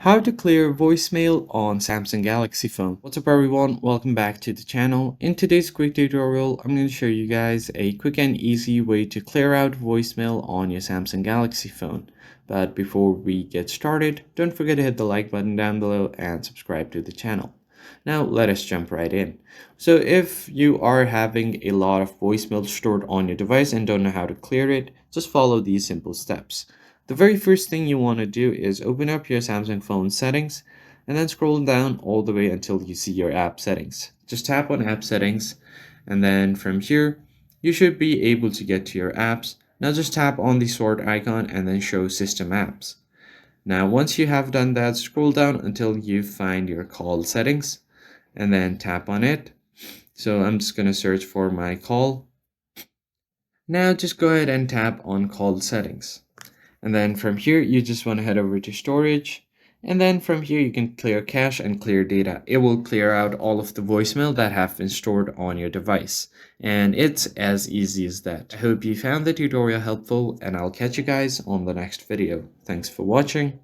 How to clear voicemail on Samsung Galaxy phone. What's up everyone, welcome back to the channel. In today's quick tutorial, I'm going to show you guys a quick and easy way to clear out voicemail on your Samsung Galaxy phone. But before we get started, don't forget to hit the like button down below and subscribe to the channel. Now let us jump right in. So if you are having a lot of voicemail stored on your device and don't know how to clear it, just follow these simple steps. The very first thing you want to do is open up your Samsung phone settings and then scroll down all the way until you see your app settings. Just tap on app settings and then from here you should be able to get to your apps. Now just tap on the sword icon and then show system apps. Now once you have done that, scroll down until you find your call settings and then tap on it. So I'm just going to search for my call. Now just go ahead and tap on call settings. And then from here, you just want to head over to storage. And then from here, you can clear cache and clear data. It will clear out all of the voicemail that have been stored on your device. And it's as easy as that. I hope you found the tutorial helpful and I'll catch you guys on the next video. Thanks for watching.